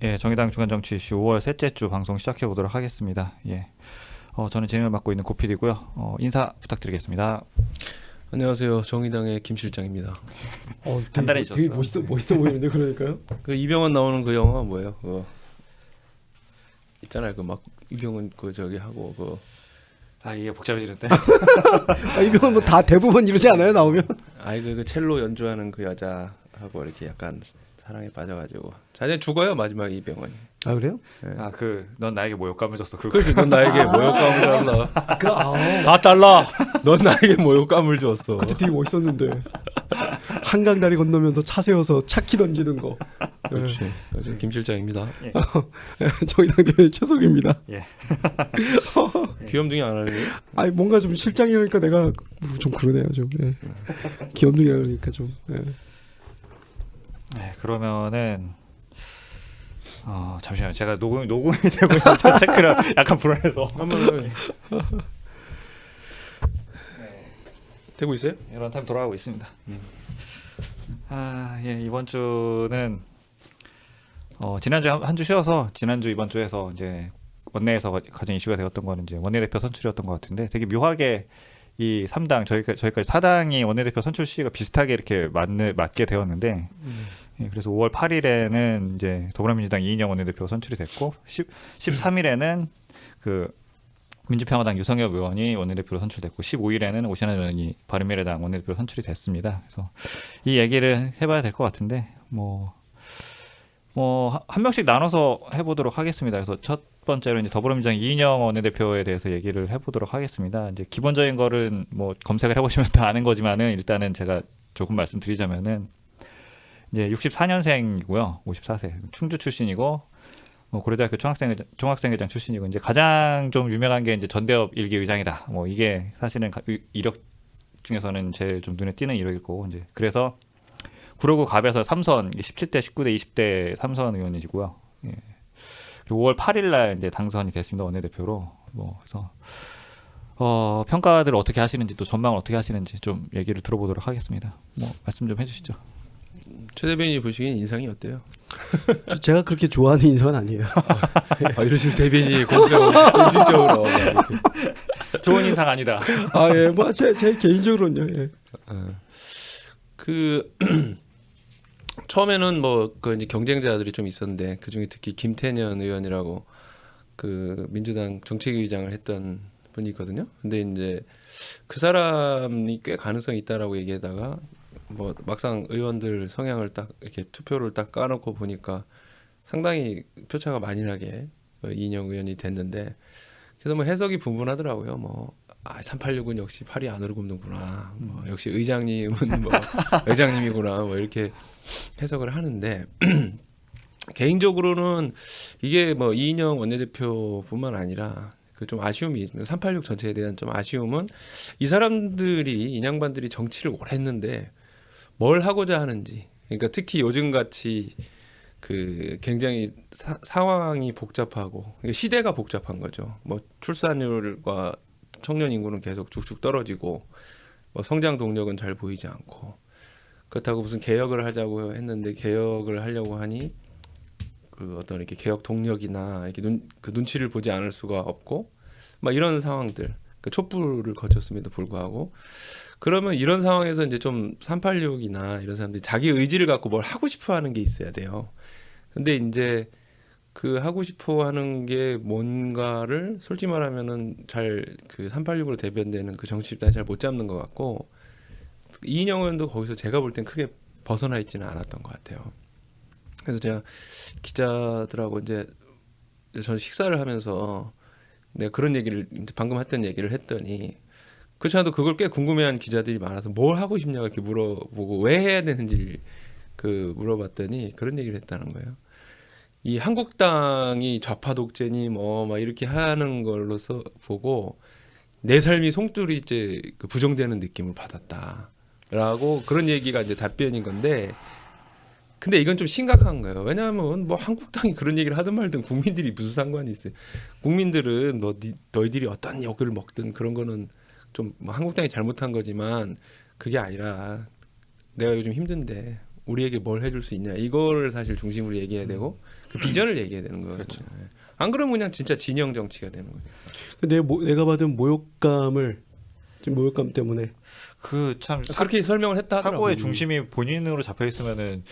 예, 정의당 주간 정치 이슈 5월 셋째 주 방송 시작해 보도록 하겠습니다. 예, 저는 진행을 맡고 있는 고PD고요. 인사 부탁드리겠습니다. 안녕하세요. 정의당의 김 실장입니다. 간단해지셨어. 되게 멋있어 보이는데 그러니까요. 그 이병헌 나오는 그 영화 뭐예요? 그거 있잖아요. 그 막 이병헌 그 저기 하고 그 이게 복잡해지는데. 이병헌 뭐 다 대부분 이러지 않아요 나오면? 그 첼로 연주하는 그 여자하고 이렇게 약간 사랑에 빠져가지고 자네 죽어요 마지막에 이병헌이. 아 그래요? 네. 넌 나에게 모욕감을 줬어. 그렇지. 넌 나에게 모욕감을 줬어. 그 4달러. 넌 나에게 모욕감을 줬어. 그때 되게 멋있었는데 한강 다리 건너면서 차 세워서 차키 던지는 거. 그렇지. 그래서 김 실장입니다. 정의당 대표 최석입니다. 예. 귀염둥이 안 하는 게? 아니 뭔가 좀 실장이니까 내가 좀 그러네요 좀. 예. 귀염둥이라니까 좀. 예. 네, 그러면은 잠시만요. 제가 녹음이 되고 있는 체크를 약간 불안해서. 한번 되고 있어요? 런타임 돌아가고 있습니다. 예, 이번 주는 지난주 한 주 쉬어서 지난주 이번 주에서 이제 원내에서 가장 이슈가 되었던 거는 이제 원내대표 선출이었던 것 같은데 되게 묘하게 이 3당 저희까지 4당이 원내대표 선출 시기가 비슷하게 이렇게 맞게 되었는데 예, 그래서 5월 8일에는 이제 더불어민주당 이인영 원내대표 선출이 됐고 13일에는 그 민주평화당 유성엽 의원이 원내대표로 선출됐고 15일에는 오신환 의원이 바른미래당 원내대표로 선출이 됐습니다. 그래서 이 얘기를 해봐야 될 것 같은데 한 명씩 나눠서 해보도록 하겠습니다. 그래서 첫 번째로 이제 더불어민주당 이인영 원내대표에 대해서 얘기를 해보도록 하겠습니다. 이제 기본적인 거는 뭐 검색을 해보시면 다 아는 거지만은 일단은 제가 조금 말씀드리자면은 이제 64년생이고요. 54세. 충주 출신이고 고려대학교 총학생회장 출신이고 이제 가장 좀 유명한 게 이제 전대협 일기 의장이다. 이게 사실은 이력 중에서는 제일 좀 눈에 띄는 이력이고 이제 그래서 구로구 갑에서 3선 17대, 19대, 20대 3선 의원이시고요. 예. 그리고 5월 8일 날 이제 당선이 됐습니다. 원내대표로. 그래서 평가들을 어떻게 하시는지 또 전망을 어떻게 하시는지 좀 얘기를 들어보도록 하겠습니다. 말씀 좀 해주시죠. 최 대변인이 보시기엔 인상이 어때요? 제가 그렇게 좋아하는 인상은 아니에요. 이런 식으로 대변인이 공식적으로 좋은 인상 아니다. 예, 뭐 제 개인적으로는요. 예. 그 처음에는 그 이제 경쟁자들이 좀 있었는데 그 중에 특히 김태년 의원이라고 그 민주당 정책위의장을 했던 분이 있거든요. 근데 이제 그 사람이 꽤 가능성이 있다라고 얘기하다가 막상 의원들 성향을 딱 이렇게 투표를 딱 까놓고 보니까 상당히 표차가 많이 나게 이인영 의원이 됐는데 그래서 해석이 분분하더라고요. 386은 역시 팔이 안으로 굽는구나. 역시 의장님은 의장님이구나. 이렇게 해석을 하는데 개인적으로는 이게 이인영 원내대표뿐만 아니라 그 좀 아쉬움이 386 전체에 대한 좀 아쉬움은 이 사람들이 인양반들이 정치를 오래 했는데 뭘 하고자 하는지. 그러니까 특히 요즘 같이 그 굉장히 상황이 복잡하고 시대가 복잡한 거죠. 출산율과 청년 인구는 계속 쭉쭉 떨어지고 성장 동력은 잘 보이지 않고 그렇다고 무슨 개혁을 하자고 했는데 개혁을 하려고 하니 그 어떤 이렇게 개혁 동력이나 이렇게 눈치를 보지 않을 수가 없고 이런 상황들 그 촛불을 거쳤음에도 불구하고 그러면 이런 상황에서 이제 좀 386이나 이런 사람들이 자기 의지를 갖고 뭘 하고 싶어 하는 게 있어야 돼요. 근데 이제 그 하고 싶어 하는 게 뭔가를 솔직히 말하면은 잘 그 386으로 대변되는 그 정치 집단이 잘 못 잡는 것 같고 이인영 의원도 거기서 제가 볼 땐 크게 벗어나 있지는 않았던 것 같아요. 그래서 제가 기자들하고 이제 저는 식사를 하면서 내가 그런 얘기를 방금 했던 얘기를 했더니 그렇지 않아도 그걸 꽤 궁금해하는 기자들이 많아서 뭘 하고 싶냐고 이렇게 물어보고 왜 해야 되는지 물어봤더니 그런 얘기를 했다는 거예요. 이 한국당이 좌파 독재니 막 이렇게 하는 걸로서 보고 내 삶이 송두리째 부정되는 느낌을 받았다라고 그런 얘기가 이제 답변인 건데 근데 이건 좀 심각한 거예요. 왜냐하면 한국당이 그런 얘기를 하든 말든 국민들이 무슨 상관이 있어요. 국민들은 너희들이 어떤 욕을 먹든 그런 거는 좀 한국당이 잘못한 거지만 그게 아니라 내가 요즘 힘든데 우리에게 뭘 해줄 수 있냐 이거를 사실 중심으로 얘기해야 되고 그 비전을 얘기해야 되는 거예요. 그렇죠. 안 그러면 그냥 진짜 진영 정치가 되는 거예요. 내가 받은 모욕감을 지금 모욕감 때문에 그 참 그렇게 설명을 했다 하더라고요. 사고의 중심이 본인으로 잡혀 있으면은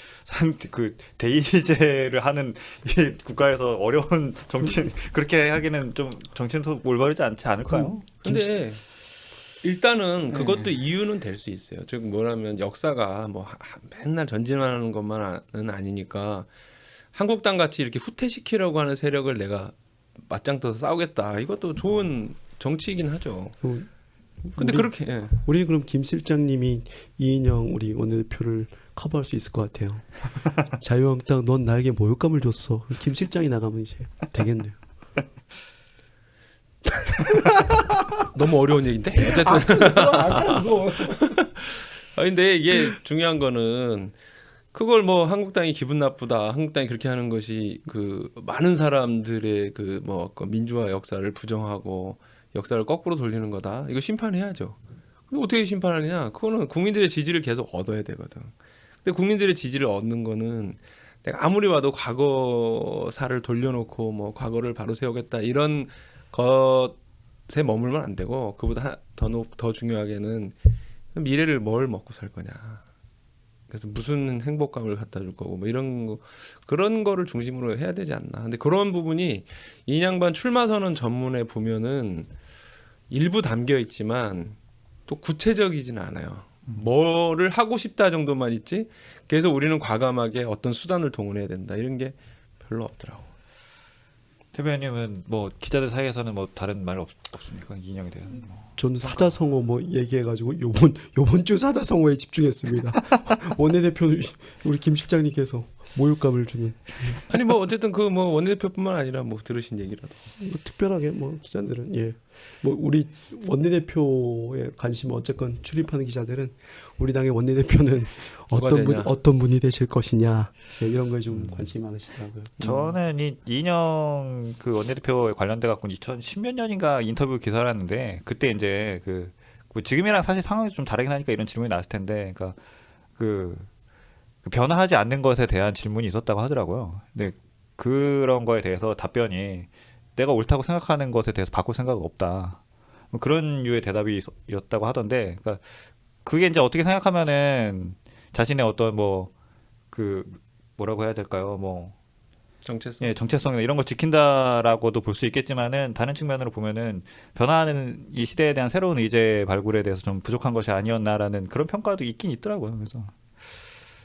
그 대의제를 하는 이 국가에서 어려운 정치인 그렇게 하기는 좀 정치인서 올바르지 않지 않을까요? 근데 일단은 네. 그것도 이유는 될 수 있어요. 즉 뭐라면 역사가 뭐 맨날 전진하는 것만은 아니니까 한국당 같이 이렇게 후퇴시키려고 하는 세력을 내가 맞짱 떠서 싸우겠다. 이것도 좋은 정치이긴 하죠. 근데 그렇게 우리 그럼 김 실장님이 이인영 우리 원내대표를 커버할 수 있을 것 같아요. 자유한국당 넌 나에게 모욕감을 줬어. 김 실장이 나가면 이제 되겠네요. 너무 어려운 얘기인데 어쨌든 근데 이게 중요한 거는 그걸 뭐 한국당이 기분 나쁘다, 한국당이 그렇게 하는 것이 그 많은 사람들의 그 뭐 민주화 역사를 부정하고 역사를 거꾸로 돌리는 거다. 이거 심판해야죠. 근데 어떻게 심판하느냐? 그거는 국민들의 지지를 계속 얻어야 되거든. 근데 국민들의 지지를 얻는 거는 내가 아무리 봐도 과거사를 돌려놓고 뭐 과거를 바로 세우겠다 이런 것에 머물면 안 되고 그보다 더 중요하게는 미래를 뭘 먹고 살 거냐. 그래서 무슨 행복감을 갖다 줄 거고 뭐 이런 거 그런 거를 중심으로 해야 되지 않나. 근데 그런 부분이 이양반 출마 선언 전문에 보면은 일부 담겨 있지만 또 구체적이지는 않아요. 뭐를 하고 싶다 정도만 있지. 그래서 우리는 과감하게 어떤 수단을 동원해야 된다 이런 게 별로 없더라고. 대변인님은 뭐 기자들 사이에서는 뭐 다른 말 없습니까? 이인영에 대한 저는 사자성어 뭐 얘기해가지고 요번 주 사자성어에 집중했습니다. 원내대표 우리 김 실장님께서 모욕감을 주는 아니 뭐 어쨌든 그 뭐 원내대표뿐만 아니라 뭐 들으신 얘기라도. 뭐 특별하게 뭐 기자들은 뭐 우리 원내대표에 관심 어쨌건 출입하는 기자들은 우리 당의 원내대표는 어떤 분이 되실 것이냐 이런 거에 좀 관심이 많으시더라고요. 저는 이 이인영 그 원내대표에 관련돼 갖고 2010몇 년인가 인터뷰 기사를 했는데 그때 이제 뭐 지금이랑 사실 상황이 좀 다르긴 하니까 이런 질문이 나왔을 텐데, 그러니까 그 변화하지 않는 것에 대한 질문이 있었다고 하더라고요. 근데 그런 거에 대해서 답변이 내가 옳다고 생각하는 것에 대해서 바꿀 생각은 없다. 뭐 그런 류의 대답이었다고 하던데, 그러니까 그게 이제 어떻게 생각하면은 자신의 어떤 뭐 뭐라고 해야 될까요? 뭐 정체성. 정체성이나 이런 걸 지킨다라고도 볼 수 있겠지만은 다른 측면으로 보면은 변화하는 이 시대에 대한 새로운 의제 발굴에 대해서 좀 부족한 것이 아니었나라는 그런 평가도 있긴 있더라고요. 그래서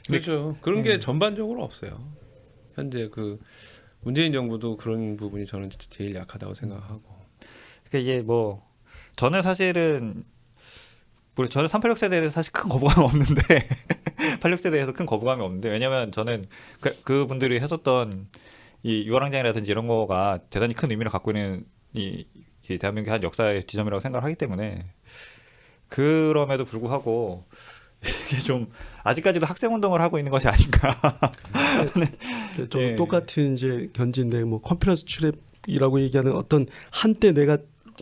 그렇죠. 그런 게 전반적으로 없어요. 현재 그 문재인 정부도 그런 부분이 저는 제일 약하다고 생각하고. 그러니까 이게 뭐 저는 사실은 저는 386 세대에 대해서 사실 큰 거부감이 없는데 86 세대에서 큰 거부감이 없는데, 왜냐면 저는 그분들이 했었던 이 유월항쟁이라든지 이런 거가 대단히 큰 의미를 갖고 있는 이 대한민국의 한 역사의 지점이라고 생각을 하기 때문에, 그럼에도 불구하고 이게 좀 아직까지도 학생 운동을 하고 있는 것이 아닌가. 좀 똑같은 이제 견지인데 뭐 컨퍼런스 출입이라고 얘기하는 어떤 한때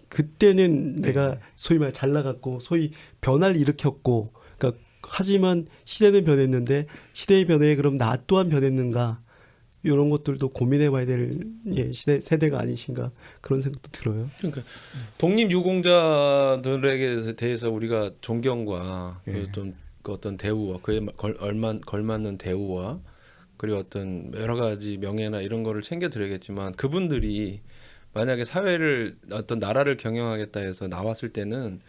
그때는 내가 소위 말 잘 나갔고 소위 변화를 일으켰고, 그러니까 하지만 시대는 변했는데 시대의 변화에 그럼 나 또한 변했는가, 이런 것들도 고민해봐야 될 세대가 아니신가 그런 생각도 들어요. 그러니까 독립유공자들에게 대해서 우리가 존경과 그 어떤 대우와 그에 걸맞는 대우와 그리고 어떤 여러 가지 명예나 이런 거를 챙겨드려야겠지만, 그분들이 만약에 사회를 어떤 나라를 경영하겠다 해서 나왔을 때는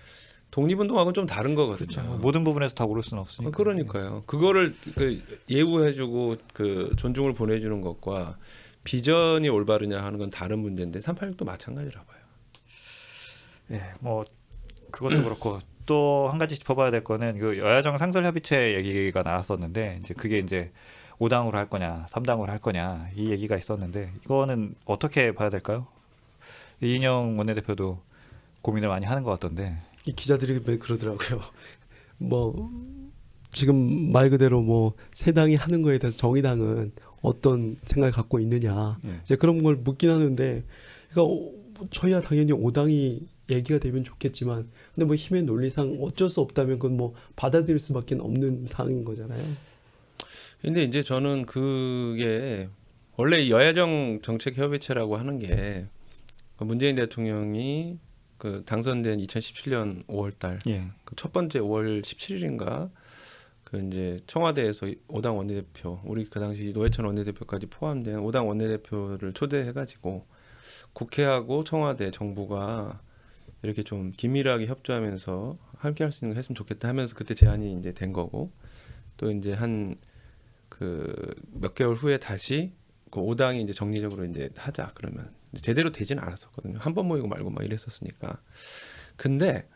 독립운동하고는 좀 다른 거거든요. 그렇죠. 모든 부분에서 다 오를 수는 없으니까. 그러니까요. 그거를 예우해주고 존중을 보내주는 것과 비전이 올바르냐 하는 건 다른 문제인데 386도 마찬가지라 봐요. 뭐 그것도 그렇고 또 한 가지 짚어봐야 될 거는 그 여야정 상설협의체 얘기가 나왔었는데, 이제 그게 이제 5당으로 할 거냐 3당으로 할 거냐 이 얘기가 있었는데, 이거는 어떻게 봐야 될까요? 이인영 원내대표도 고민을 많이 하는 것 같던데. 이 기자들이 왜 그러더라고요. 뭐 지금 말 그대로 뭐 세 당이 하는 거에 대해서 정의당은 어떤 생각을 갖고 있느냐 이제 그런 걸 묻긴 하는데, 그러니까 저희야 당연히 5당이 얘기가 되면 좋겠지만, 근데 뭐 힘의 논리상 어쩔 수 없다면 그건 뭐 받아들일 수밖에 없는 상황인 거잖아요. 근데 이제 저는 그게 원래 이 여야정 정책협의체라고 하는 게 문재인 대통령이 그 당선된 2017년 5월달 예. 그 첫 번째 5월 17일인가 그 이제 청와대에서 5당 원내대표 우리 그 당시 노회찬 원내대표까지 포함된 5당 원내대표를 초대해가지고 국회하고 청와대 정부가 이렇게 좀 긴밀하게 협조하면서 함께 할 수 있는 거 했으면 좋겠다 하면서 그때 제안이 이제 된 거고 또 이제 한 그 몇 개월 후에 다시 그 5당이 이제 정리적으로 이제 하자 그러면 제대로 되진 않았었거든요. 한 번 모이고 말고 막 이랬었으니까. 근데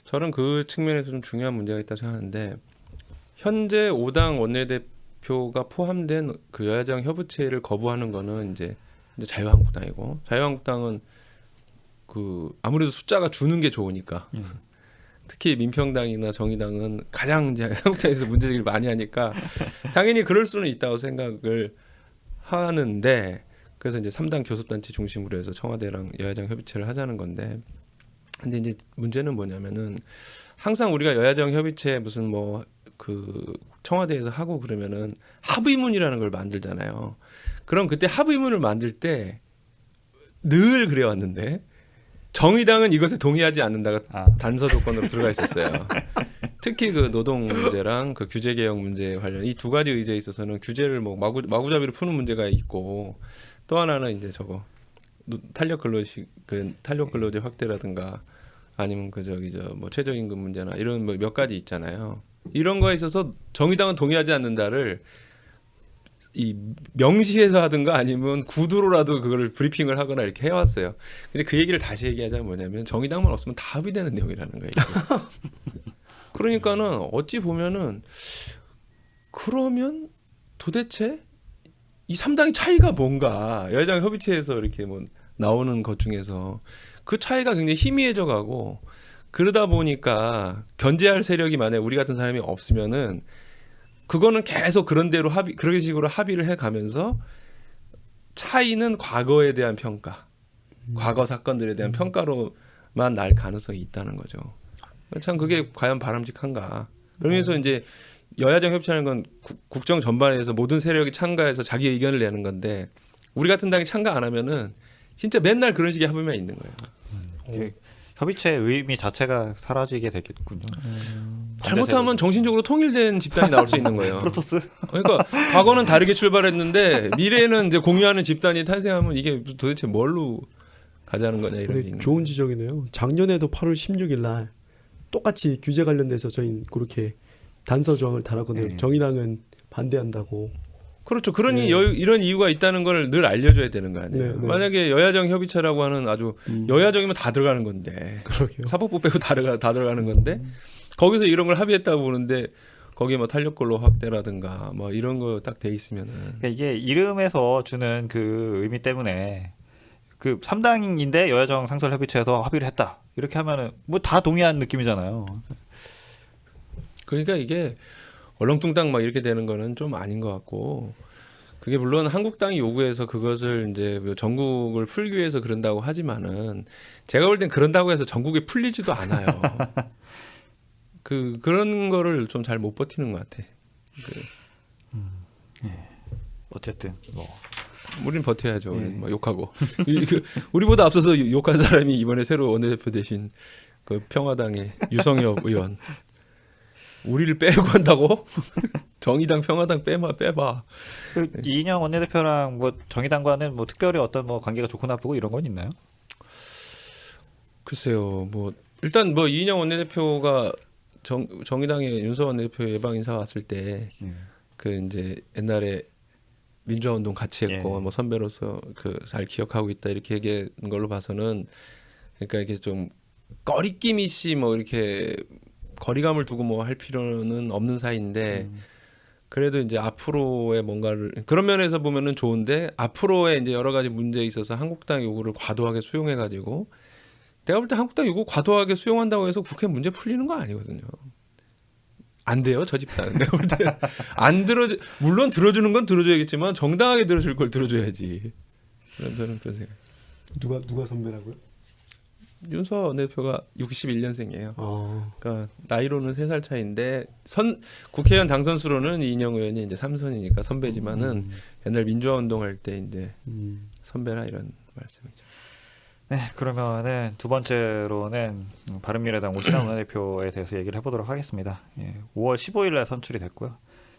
저는 그 측면에서 좀 중요한 문제가 있다고 생각하는데 현재 5당 원내대표가 포함된 그 여야정 협의체를 거부하는 거는 이제 자유한국당이고 자유한국당은 그 아무래도 숫자가 주는 게 좋으니까 특히 민평당이나 정의당은 가장 이제 한국당에서 문제제기를 많이 하니까 당연히 그럴 수는 있다고 생각을 하는데 그래서 이제 3당 교섭단체 중심으로 해서 청와대랑 여야정 협의체를 하자는 건데 근데 이제 문제는 뭐냐면은 항상 우리가 여야정 협의체 무슨 뭐 그 청와대에서 하고 그러면은 합의문이라는 걸 만들잖아요. 그럼 그때 합의문을 만들 때 늘 그래왔는데 정의당은 이것에 동의하지 않는다가 단서 조건으로 들어가 있었어요. 특히 그 노동 문제랑 그 규제 개혁 문제 관련 이 두 가지 의제에 있어서는 규제를 뭐 마구잡이로 푸는 문제가 있고 또 하나는 이제 저거 탄력 근로제 확대라든가 아니면 그 저기 저 뭐 최저임금 문제나 이런 뭐 몇 가지 있잖아요. 이런 거에 있어서 정의당은 동의하지 않는다를 이 명시해서 하든가 아니면 구두로라도 그걸 브리핑을 하거나 이렇게 해왔어요. 근데 그 얘기를 다시 얘기하자면 뭐냐면 정의당만 없으면 다 합의되는 내용이라는 거예요. 그러니까는 어찌 보면은 그러면 도대체 이 3당의 차이가 뭔가 여야정 협의체에서 이렇게 뭐 나오는 것 중에서 그 차이가 굉장히 희미해져 가고 그러다 보니까 견제할 세력이 만약 우리 같은 사람이 없으면은 그거는 계속 그런 대로 그런 식으로 합의를 해 가면서 차이는 과거에 대한 평가, 과거 사건들에 대한 평가로만 날 가능성이 있다는 거죠. 참 그게 과연 바람직한가. 그러면서 이제 여야정 협치하는 건 국정 전반에서 모든 세력이 참가해서 자기 의견을 내는 건데 우리 같은 당이 참가 안 하면은 진짜 맨날 그런 식의 합의만 있는 거예요. 협의체의 의미 자체가 사라지게 되겠군요. 잘못하면 정신적으로 통일된 집단이 나올 수 있는 거예요. 프로토스? 그러니까 과거는 다르게 출발했는데 미래는 이제 공유하는 집단이 탄생하면 이게 도대체 뭘로 가자는 거냐 이런 게 있는 좋은 지적이네요. 작년에도 8월 16일 날 똑같이 규제 관련돼서 저희 그렇게 단서 조항을 달았거든요. 네. 정의당은 반대한다고. 그렇죠. 그러니 네. 이런 이유가 있다는 걸 늘 알려줘야 되는 거 아니에요. 네, 네. 만약에 여야정 협의체라고 하는 아주 여야정이면 다 들어가는 건데 그러게요. 사법부 빼고 다 들어가는 건데 거기서 이런 걸 합의했다고 보는데 거기에 뭐 탄력근로 확대라든가 뭐 이런 거 딱 돼 있으면은 그러니까 이게 이름에서 주는 그 의미 때문에 그 3당인데 여야정 상설협의체에서 합의를 했다 이렇게 하면은 뭐 다 동의한 느낌이잖아요. 그러니까 이게 얼렁뚱땅 막 이렇게 되는 거는 좀 아닌 것 같고 그게 물론 한국당이 요구해서 그것을 이제 전국을 풀기 위해서 그런다고 하지만은 제가 볼 땐 그런다고 해서 전국에 풀리지도 않아요. 그런 거를 좀 잘 못 버티는 것 같아. 어쨌든 뭐 우린 버텨야죠. 우린 막 욕하고 우리보다 앞서서 욕한 사람이 이번에 새로 원내대표 되신 그 평화당의 유성엽 의원. 우리를 빼고 한다고? 정의당 평화당 빼봐. 그 이인영 원내대표랑 뭐 정의당과는 뭐 특별히 어떤 뭐 관계가 좋고 나쁘고 이런 건 있나요? 글쎄요. 뭐 일단 뭐 이인영 원내대표가 정의당의 윤석열 원내대표 예방 인사 왔을 때 그 이제 옛날에 민주화 운동 같이 했고 뭐 선배로서 그 잘 기억하고 있다 이렇게 얘기한 걸로 봐서는 그러니까 이게 좀 꺼리낌이 씨 뭐 이렇게 거리감을 두고 뭐 할 필요는 없는 사이인데 그래도 이제 앞으로의 뭔가를 그런 면에서 보면은 좋은데 앞으로의 이제 여러 가지 문제에 있어서 한국당 요구를 과도하게 수용해 가지고 내가 볼 때 한국당 요구 과도하게 수용한다고 해서 국회 문제 풀리는 거 아니거든요. 안 돼요, 저 집단. 내가 볼 때 안 들어줘 물론 들어주는 건 들어줘야겠지만 정당하게 들어줄 걸 들어줘야지. 저는 그런 생각. 누가 선배라고요? 윤수아 원내대표가 61년생이에요. 어. 그러니까 나이로는 3살 차이인데 국회의원 당선수로는 이인영 의원이 이제 3선이니까 선배지만은 옛날 민주화 운동할 때 이제 선배라 이런 말씀이죠. 네, 그러면은 두 번째로는 바른미래당 오신환 원내대표에 대해서 얘기를 해보도록 하겠습니다. 5월 15일에 선출이 됐고요.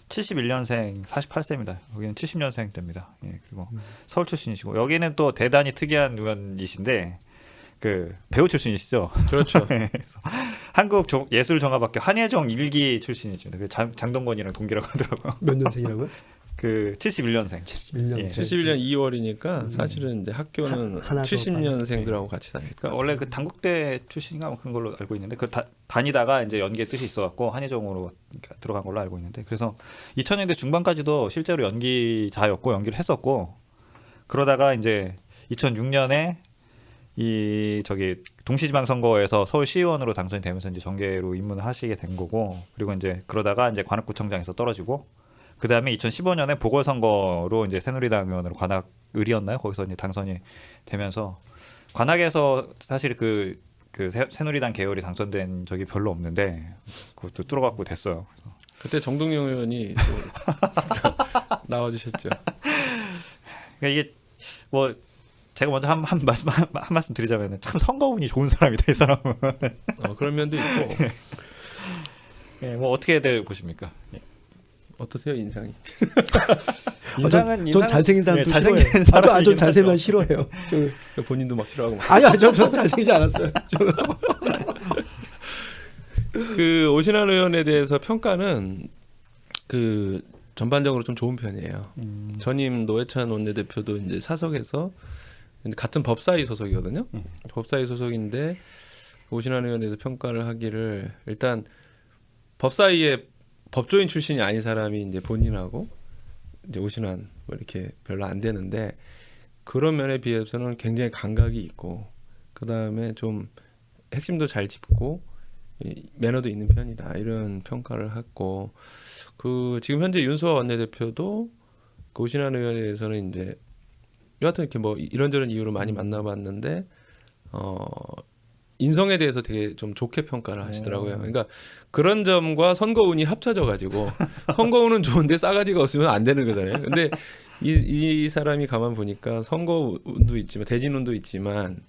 71년생 48세입니다. 여기는 70년생 때입니다. 그리고 서울 출신이시고 여기는 또 대단히 특이한 의원이신데 그 배우 출신이시죠. 그렇죠. 그래서 한국예술종합학교 한예종 1기 출신이십니다. 그 장동건이랑 동기라고 하더라고요. 몇 년생이라고요? 그 71년생. 71년생. 예. 71년 2월이니까 사실은 이제 학교는 하나 더 70년생들하고 같이 다니까. 그러니까 원래 그 당국대 출신인가 뭐 그런 걸로 알고 있는데 그 다니다가 이제 연기의 뜻이 있어갖고 한예종으로 들어간 걸로 알고 있는데 그래서 2000년대 중반까지도 실제로 연기자였고 연기를 했었고 그러다가 이제 2006년에 동시지방선거에서 서울시의원으로 당선이 되면서 이제 정계로 입문을 하시게 된 거고 그리고 이제 그러다가 이제 관악구청장에서 떨어지고 그 다음에 2015년에 보궐선거로 이제 새누리당 의원으로 관악을이었나요? 거기서 이제 당선이 되면서 관악에서 사실 그 새누리당 계열이 당선된 적이 별로 없는데 그것도 뚫어갖고 됐어요. 그래서 그때 정동영 의원이 또 나와주셨죠. 그러니까 이게 뭐 제가 먼저 한 말씀 드리자면 참 선거운이 좋은 사람이다 이 사람은. 그런 면도 있고. 뭐 어떻게들 보십니까? 어떠세요 인상이? 인상은 전 잘생긴 사람 잘생긴 싫어해요. 사람이긴 아주 잘생긴 하죠. 사람 싫어해요. 본인도 막 싫어하고. 아니요, 전 잘생기지 않았어요. 그 오신환 의원에 대해서 평가는 그 전반적으로 좀 좋은 편이에요. 전임 노회찬 원내대표도 이제 사석에서 같은 법사위 소속이거든요. 법사위 소속인데 오신환 의원에 대해서 평가를 하기를 일단 법사위에 법조인 출신이 아닌 사람이 이제 본인하고 이제 오신환 뭐 이렇게 별로 안 되는데 그런 면에 비해서는 굉장히 감각이 있고 그 다음에 좀 핵심도 잘 짚고 매너도 있는 편이다 이런 평가를 했고 그 지금 현재 윤수아 원내대표도 그 오신환 의원에 대해서는 이제 여하튼 이렇게 뭐 이런저런 이유로 많이 만나봤는데 인성에 대해서 되게 좀 좋게 평가를 하시더라고요. 그러니까 그런 점과 선거운이 합쳐져 가지고 선거운은 좋은데 싸가지가 없으면 안 되는 거잖아요. 근데 이 사람이 가만 보니까 선거운도 있지만 대진운도 있지만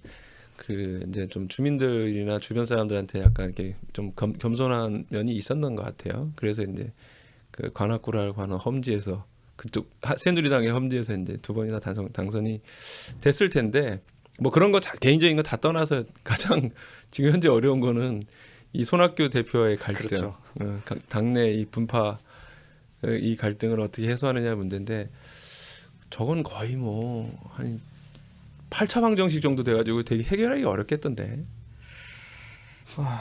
그 이제 좀 주민들이나 주변 사람들한테 약간 이렇게 좀 겸손한 면이 있었던 것 같아요. 그래서 이제 그 관악구라고 하는 험지에서 그쪽 새누리당의 험지에서 이제 2번이나 당선이 됐을 텐데 뭐 그런 거 개인적인 거 다 떠나서 가장 지금 현재 어려운 거는 이 손학규 대표의 갈등, 그렇죠. 당내 이 분파 이 갈등을 어떻게 해소하느냐 문제인데 저건 거의 뭐 한 8차 방정식 정도 돼가지고 되게 해결하기 어렵겠던데.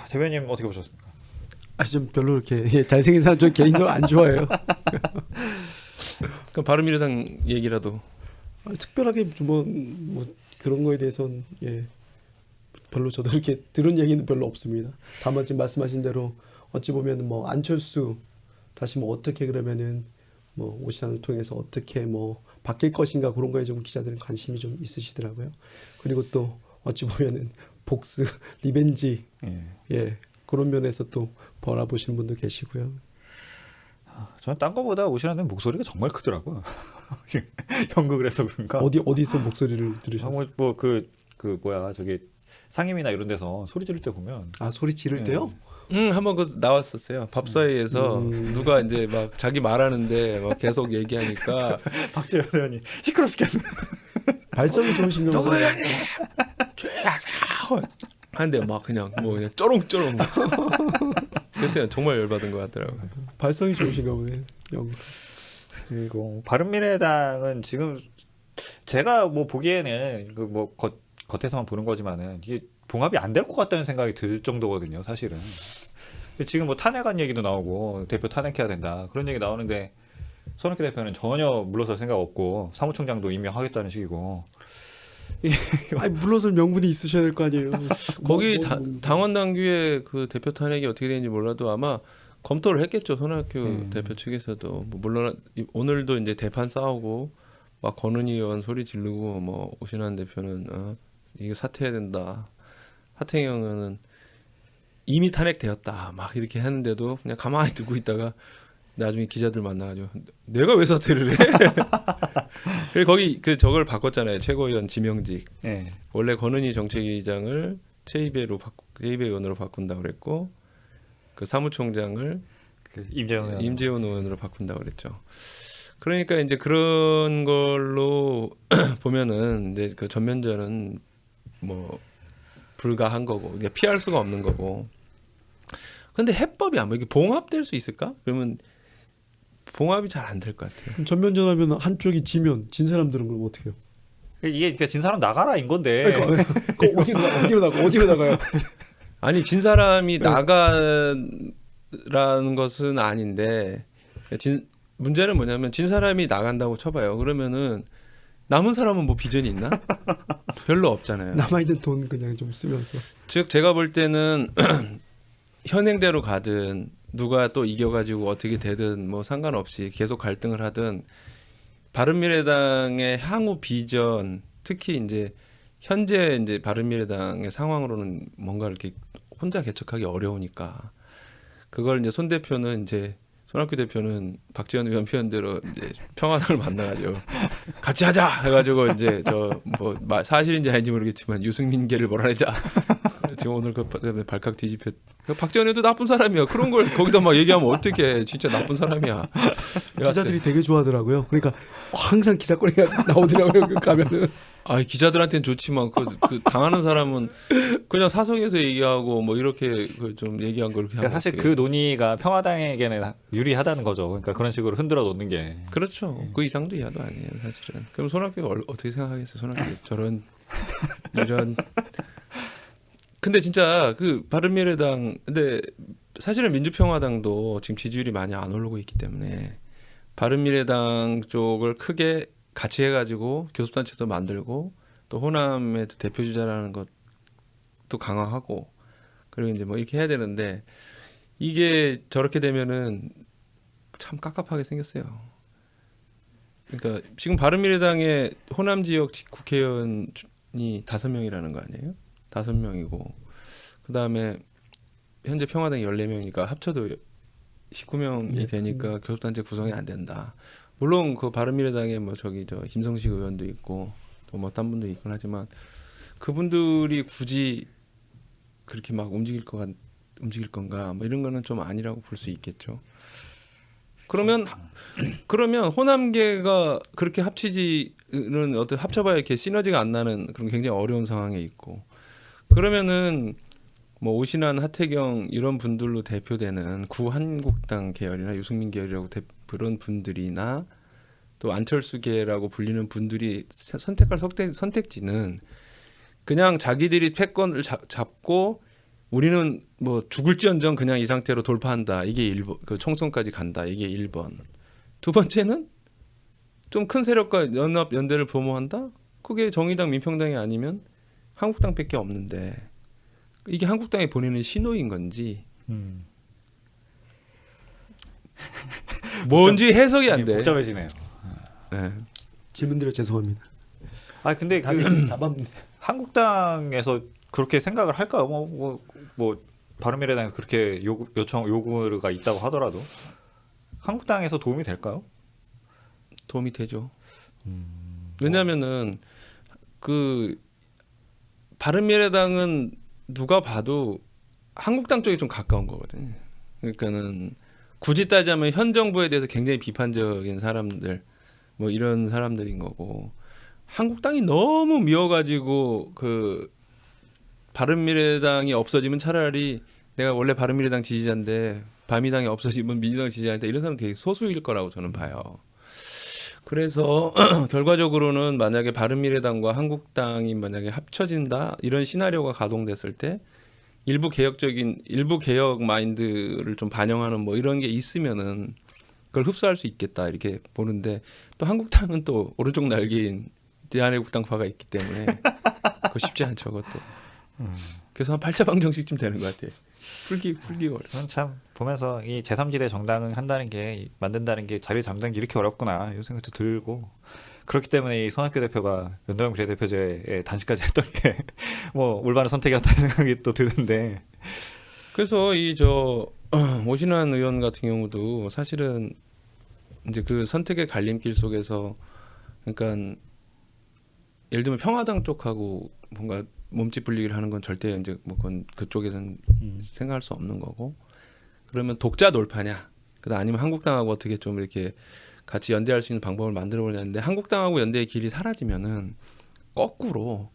대변인 어떻게 보셨습니까? 좀 별로 이렇게 잘생긴 사람 저 개인적으로 안 좋아해요. 그럼 바른미래당 얘기라도. 특별하게 뭐 그런 거에 대해서는 별로 저도 이렇게 들은 얘기는 별로 없습니다. 다만 지금 말씀하신 대로 어찌 보면 뭐 안철수 다시 뭐 어떻게 그러면은 뭐 오신환을 통해서 어떻게 뭐 바뀔 것인가 그런 거에 좀 기자들은 관심이 좀 있으시더라고요. 그리고 또 어찌 보면은 복수 리벤지 그런 면에서 또 바라보시는 분도 계시고요. 저는 딴 거보다 오신환은 목소리가 정말 크더라고요. 연극을 해서 그런가. 어디서 목소리를 들으셨어요? 뭐그 뭐야 저기 상임이나 이런 데서 소리 지를 때 보면 소리 지를 때요? 한번 그 나왔었어요. 밥사위에서 누가 이제 막 자기 말하는데 막 계속 얘기하니까 박지원 의원이 시끄럽겠네. 발성이 좋으신 거 누구야 니 조용히 하세요. 한데 막 그냥 뭐 그냥 쪼롱쪼롱. 그때는 정말 열받은 것 같더라고요. 발성이 좋으신가 보네. 그리고 바른미래당은 지금 제가 뭐 보기에는 그 뭐 겉에서만 보는 거지만은 이게 봉합이 안 될 것 같다는 생각이 들 정도거든요, 사실은. 지금 뭐 탄핵안 얘기도 나오고 대표 탄핵해야 된다 그런 얘기 나오는데 손학규 대표는 전혀 물러설 생각 없고 사무총장도 임명하겠다는 식이고. 아니 물러설 명분이 있으셔야 될 거 아니에요. 거기 당원 당규에 그 대표 탄핵이 어떻게 되는지 몰라도 아마 검토를 했겠죠. 손학규 대표 측에서도 뭐 물론 오늘도 이제 대판 싸우고 막 권은희 의원 소리 지르고 뭐 오신환 대표는 이거 사퇴해야 된다 하태경 의원은 이미 탄핵되었다 막 이렇게 하는데도 그냥 가만히 듣고 있다가 나중에 기자들 만나가지고 내가 왜 사퇴를 해? 그래서 거기 저걸 바꿨잖아요. 최고위원 지명직. 네. 원래 권은희 정책위의장을 최이배 의원으로 바꾼다고 그랬고 그 사무총장을 임재훈 의원으로 바꾼다고 그랬죠. 그러니까 이제 그런 걸로 보면은 이제 그 전면전은 뭐 불가한 거고 그러니까 피할 수가 없는 거고. 근데 해법이 안 보여. 이게 봉합될 수 있을까? 그러면 봉합이 잘 안 될 것 같아요. 그럼 전면전하면 한쪽이 지면 진 사람들은 그럼 어떻게 해요? 이게 그러니까 진 사람 나가라인 건데. 그러니까 어디로 나가요? 아니 진 사람이 나가라는 것은 아닌데 문제는 뭐냐면 진 사람이 나간다고 쳐봐요. 그러면은 남은 사람은 뭐 비전이 있나? 별로 없잖아요. 남아있는 돈 그냥 좀 쓰면서. 즉 제가 볼 때는 현행대로 가든 누가 또 이겨가지고 어떻게 되든 뭐 상관없이 계속 갈등을 하든 바른미래당의 향후 비전 특히 이제 현재 이제 바른미래당의 상황으로는 뭔가 이렇게 혼자 개척하기 어려우니까 그걸 이제 손 학규 대표는 박지원 의원 표현대로 이제 평화당을 만나가지고 같이 하자 해가지고 이제 저 뭐 사실인지 아닌지 모르겠지만 유승민계를 몰아내자. 지금 오늘 그 발칵 뒤집혔. 박지원 의원도 나쁜 사람이야. 그런 걸 거기다 막 얘기하면 어떡해. 진짜 나쁜 사람이야. 기자들이 되게 좋아하더라고요. 그러니까 항상 기사거리가 나오더라고요. 가면은. 아 기자들한테는 좋지만 그 당하는 사람은 그냥 사석에서 얘기하고 뭐 이렇게 좀 얘기한 걸 그렇게 그러니까 사실 그 논의가 평화당에게는 유리하다는 거죠. 그러니까 그런 식으로 흔들어 놓는 게. 그렇죠. 그 이상도 이하도 아니에요, 사실은. 그럼 손학규가 어떻게 생각하겠어요? 손학규 저런 이런. 근데 진짜 그 바른미래당 근데 사실은 민주평화당도 지금 지지율이 많이 안 오르고 있기 때문에 바른미래당 쪽을 크게 같이 해가지고 교섭단체도 만들고 또 호남의 대표주자라는 것도 강화하고 그리고 이제 뭐 이렇게 해야 되는데 이게 저렇게 되면은 참 깝깝하게 생겼어요. 그러니까 지금 바른미래당의 호남 지역 국회의원이 5명이라는 거 아니에요? 5명이고 그 다음에 현재 평화당이 14명이니까 합쳐도 19명이 되니까 교섭단체 구성이 안 된다. 물론 그 바른미래당에 뭐 저 김성식 의원도 있고 또 뭐 딴 분도 있긴 하지만 그분들이 굳이 그렇게 막 움직일 건가 뭐 이런 거는 좀 아니라고 볼 수 있겠죠. 그러면 호남계가 그렇게 합치지는 어떤 합쳐봐야 이렇게 시너지가 안 나는 그런 굉장히 어려운 상황에 있고 그러면은 뭐 오신환, 하태경 이런 분들로 대표되는 구한국당 계열이나 유승민 계열이라고 그런 분들이나 또 안철수계라고 불리는 분들이 선택할 선택지는 그냥 자기들이 패권을 잡고 우리는 뭐 죽을지언정 그냥 이 상태로 돌파한다. 이게 1번, 그 총선까지 간다. 이게 1번. 두 번째는 좀 큰 세력과 연대를 도모한다. 그게 정의당, 민평당이 아니면 한국당밖에 없는데 이게 한국당이 보내는 신호인 건지 뭔지 해석이 안 돼. 복잡해지네요. 네. 질문드려 죄송합니다. 아 근데 답은 한국당에서 그렇게 생각을 할까요? 뭐 바른미래당에서 그렇게 요구가 있다고 하더라도 한국당에서 도움이 될까요? 도움이 되죠. 왜냐하면은 그 바른미래당은 누가 봐도 한국당 쪽이 좀 가까운 거거든요. 그러니까는 굳이 따지자면 현 정부에 대해서 굉장히 비판적인 사람들 뭐 이런 사람들인 거고 한국당이 너무 미워가지고 그 바른미래당이 없어지면 차라리 내가 원래 바른미래당 지지자인데 바미당이 없어지면 민주당 지지자인데 이런 사람 되게 소수일 거라고 저는 봐요. 그래서 결과적으로는 만약에 바른미래당과 한국당이 만약에 합쳐진다 이런 시나리오가 가동됐을 때 일부 개혁 마인드를 좀 반영하는 뭐 이런 게 있으면은 그걸 흡수할 수 있겠다 이렇게 보는데 또 한국당은 또 오른쪽 날개인 대한애국당파가 있기 때문에 그거 쉽지 않죠 그것도. 그래서 한 8차방정식쯤 되는 것 같아. 풀기 어려. 저는 참 보면서 이 제3지대 정당을 만든다는 게 자리 잡는 게 이렇게 어렵구나 이 생각도 들고 그렇기 때문에 이 손학규 대표가 연동형 비례대표제에 단식까지 했던 게 뭐 올바른 선택이었다는 생각이 또 드는데 그래서 오신환 의원 같은 경우도 사실은 이제 그 선택의 갈림길 속에서 그러니까 예를 들면 평화당 쪽하고 뭔가 몸집 불리기를 하는 건 절대 이제 뭐 그건 그쪽에서는 생각할 수 없는 거고 그러면 독자 놀파냐 그다음 아니면 한국당하고 어떻게 좀 이렇게 같이 연대할 수 있는 방법을 만들어 보려는데 한국당하고 연대의 길이 사라지면은 거꾸로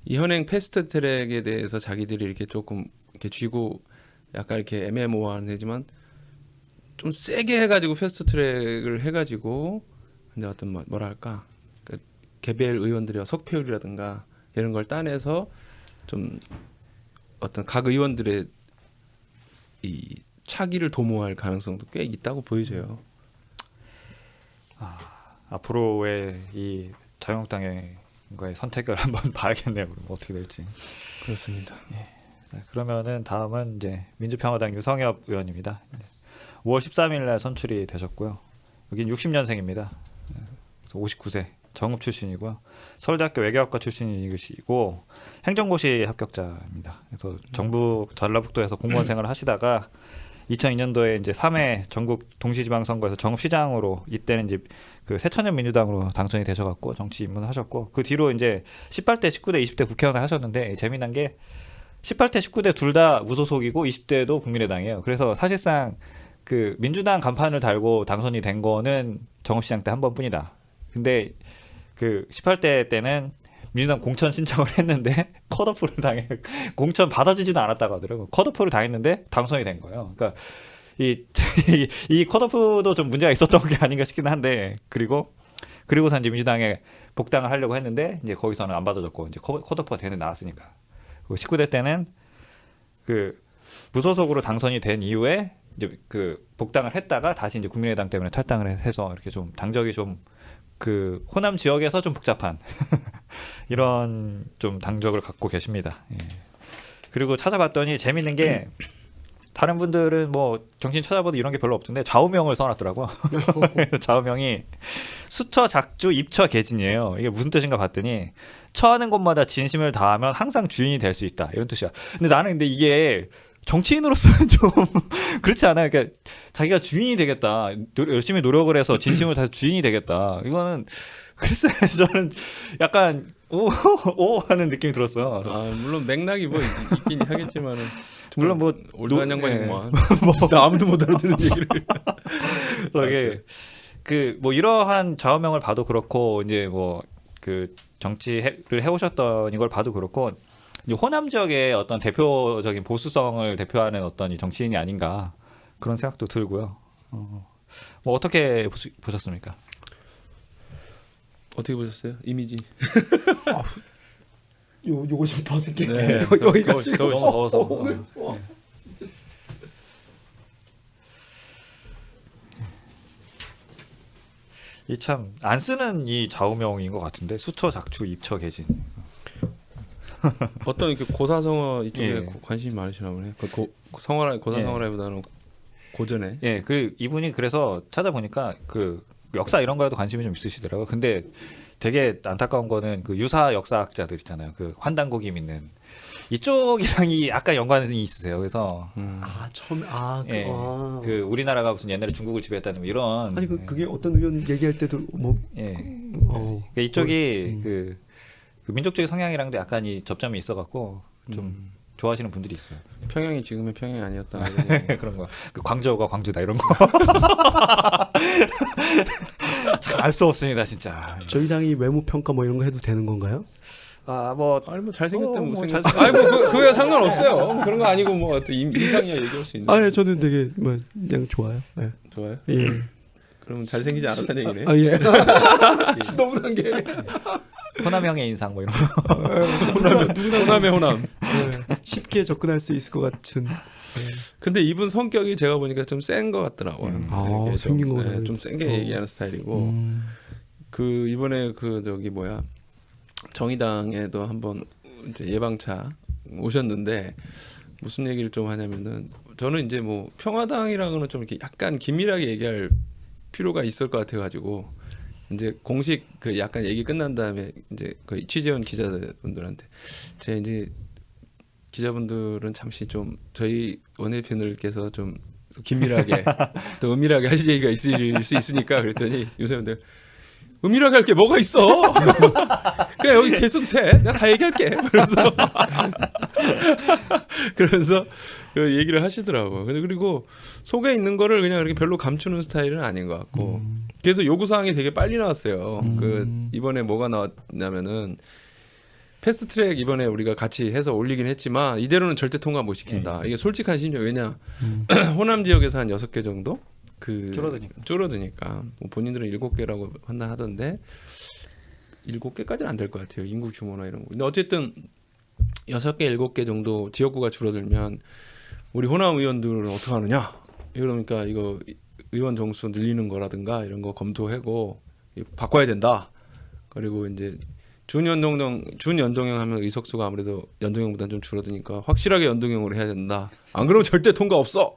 이 현행 패스트트랙에 대해서 자기들이 이렇게 조금 이렇게 쥐고 약간 이렇게 애매모호한 되지만 좀 세게 해가지고 패스트트랙을 해가지고 이제 어떤 뭐랄까 그 개별 의원들의 석패율이라든가 이런 걸 따내서 좀 어떤 각 의원들의 이 차기를 도모할 가능성도 꽤 있다고 보여져요. 앞으로의 이 자유한국당의 선택을 한번 봐야겠네요. 그럼 어떻게 될지. 그렇습니다. 네, 그러면은 다음은 이제 민주평화당 유성엽 의원입니다. 5월 13일 날 선출이 되셨고요. 여긴 60년생입니다. 59세 정읍 출신이고요. 서울대학교 외교학과 출신이시고 행정고시 합격자입니다. 그래서 정부 전라북도에서 공무원 생활을 하시다가 2002년도에 이제 3회 전국 동시지방선거에서 정읍시장으로 이때는 이제 그 새천년 민주당으로 당선이 되셔갖고 정치 입문을 하셨고 그 뒤로 이제 18대, 19대, 20대 국회의원을 하셨는데 재미난 게 18대, 19대 둘 다 무소속이고 20대도 국민의당이에요. 그래서 사실상 그 민주당 간판을 달고 당선이 된 거는 정읍시장 때 한 번뿐이다. 근데 그 18대 때는 민주당 공천 신청을 했는데 컷오프를 당해 공천 받아지지도 않았다고 하더라고요. 컷오프를 당했는데 당선이 된 거예요. 그러니까 이 컷오프도 좀 문제가 있었던 게 아닌가 싶긴 한데 그리고서 이제 민주당에 복당을 하려고 했는데 이제 거기서는 안 받아줬고 이제 컷오프가 되는 나왔으니까. 19대 때는 그 무소속으로 당선이 된 이후에 이제 그 복당을 했다가 다시 이제 국민의당 때문에 탈당을 해서 이렇게 좀 당적이 좀 그 호남 지역에서 좀 복잡한 이런 좀 당적을 갖고 계십니다. 예. 그리고 찾아봤더니 재밌는 게 다른 분들은 뭐 정신 찾아봐도 이런 게 별로 없던데 좌우명을 써놨더라고요. 좌우명이 수처 작주 입처 개진이에요. 이게 무슨 뜻인가 봤더니 처하는 곳마다 진심을 다하면 항상 주인이 될 수 있다 이런 뜻이야. 근데 나는 이게 정치인으로서는 좀 그렇지 않아요. 그러니까 자기가 주인이 되겠다, 열심히 노력을 해서 진심을 다해서 주인이 되겠다. 이거는 글쎄 저는 약간 오 하는 느낌이 들었어. 물론 맥락이 뭐 있긴 하겠지만은 물론 뭐 올드한 양반이구만. 나 아무도 못 알아듣는 얘기를. 이게 그 뭐 이러한 좌우명을 봐도 그렇고 이제 뭐 그 정치를 해오셨던 이걸 봐도 그렇고. 호남 지역의 어떤 대표적인 보수성을 대표하는 어떤 이 정치인이 아닌가 그런 생각도 들고요. 뭐 어떻게 보셨습니까? 어떻게 보셨어요? 이미지. 요거 좀 벗을게. 네. 여기가 너무 더워서. 진짜. 이 참 안 쓰는 이 좌우명인 것 같은데 수처 작주 입처 개진. 어떤 이렇게 고사성어 이쪽에 예. 관심이 많으시나 보네. 고사성어라기보다는 고전에. 예, 그 이분이 그래서 찾아보니까 그 역사 이런 거에도 관심이 좀 있으시더라고요. 근데 되게 안타까운 거는 그 유사 역사학자들 있잖아요. 그 환단고기 믿는 이쪽이랑이 약간 연관이 있으세요. 그래서 처음에 예, 그 우리나라가 무슨 옛날에 중국을 지배했다는 뭐 이런 아니 그게 어떤 의원 얘기할 때도 뭐 예. 그러니까 이쪽이 그 민족주의 성향이랑도 약간 이 접점이 있어갖고 좀 좋아하시는 분들이 있어요. 평양이 지금의 평양이 아니었다. 그런 거. 그 광저우가 광주다 이런 거. 참 알 수 없습니다, 진짜. 저희 당이 외모 평가 뭐 이런 거 해도 되는 건가요? 아니 뭐 잘생겼든 뭐 못생겼든. 아니 그거야 상관없어요. 그런 거 아니고 뭐 어떤 이상이야 얘기할 수 있는. 아, 예, 저는 되게 뭐 그냥 좋아요. 예. 좋아요. 예. 그럼 잘생기지 않았다는 얘기네. 아, 예. 너무난 게. 호남형의 인상 뭐 이런 거. 호남의 호남. 예. 쉽게 접근할 수 있을 것 같은. 근데 이분 성격이 제가 보니까 좀 센 것 같더라고요. 이게 생긴 거 좀 센게 얘기하는 스타일이고 그 이번에 그 저기 뭐야 정의당에도 한번 이제 예방차 오셨는데 무슨 얘기를 좀 하냐면은 저는 이제 뭐 평화당이랑은 좀 이렇게 약간 긴밀하게 얘기할 필요가 있을 것 같아가지고 이제 공식 그 약간 얘기 끝난 다음에 이제 거의 취재원 기자분들한테 제 이제 기자분들은 잠시 좀 저희 원내대표님께서 좀 긴밀하게 또 은밀하게 하실 얘기가 있을 수 있으니까 그랬더니 요새는 은밀하게 할 게 뭐가 있어? 그냥 여기 계속 돼. 내가 다 얘기할게. 그러면서 그 얘기를 하시더라고. 그리고 속에 있는 거를 그냥 이렇게 별로 감추는 스타일은 아닌 것 같고. 그래서 요구 사항이 되게 빨리 나왔어요. 그 이번에 뭐가 나왔냐면은 패스트트랙 이번에 우리가 같이 해서 올리긴 했지만 이대로는 절대 통과 못 시킨다. 이게 솔직한 심정. 왜냐? 호남 지역에서 한 6개 정도 그 줄어드니까 뭐 본인들은 7개라고 판단하던데 7개까지는 안 될 것 같아요. 인구 규모나 이런 거. 근데 어쨌든 6개, 7개 정도 지역구가 줄어들면 우리 호남 의원들은 어떻게 하느냐? 그러니까 이거 의원 정수 늘리는 거라든가 이런 거 검토하고 바꿔야 된다. 그리고 이제 준연동형 하면 의석수가 아무래도 연동형보다는 좀 줄어드니까 확실하게 연동형으로 해야 된다. 안 그러면 절대 통과 없어.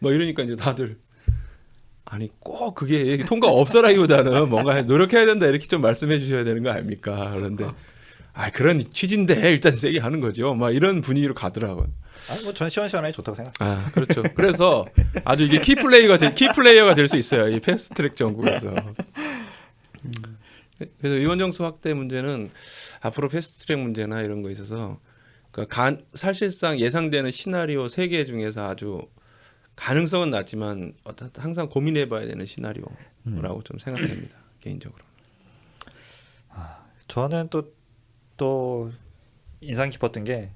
뭐 이러니까 이제 다들 아니 꼭 그게 통과 없어라기보다는 뭔가 노력해야 된다 이렇게 좀 말씀해 주셔야 되는 거 아닙니까? 그런데 그런 취지인데 일단 세게 하는 거죠. 막 이런 분위기로 가더라고요. 뭐 전 시원시원하게 좋다고 생각. 그렇죠. 그래서 아주 이게 키플레이어가 될 수 있어요. 이 패스트트랙 정국에서. 그래서 의원 정수 확대 문제는 앞으로 패스트트랙 문제나 이런 거 있어서 그러니까 사실상 예상되는 시나리오 3개 중에서 아주 가능성은 낮지만 항상 고민해봐야 되는 시나리오라고 좀 생각됩니다. 개인적으로. 저는 또 인상 깊었던 게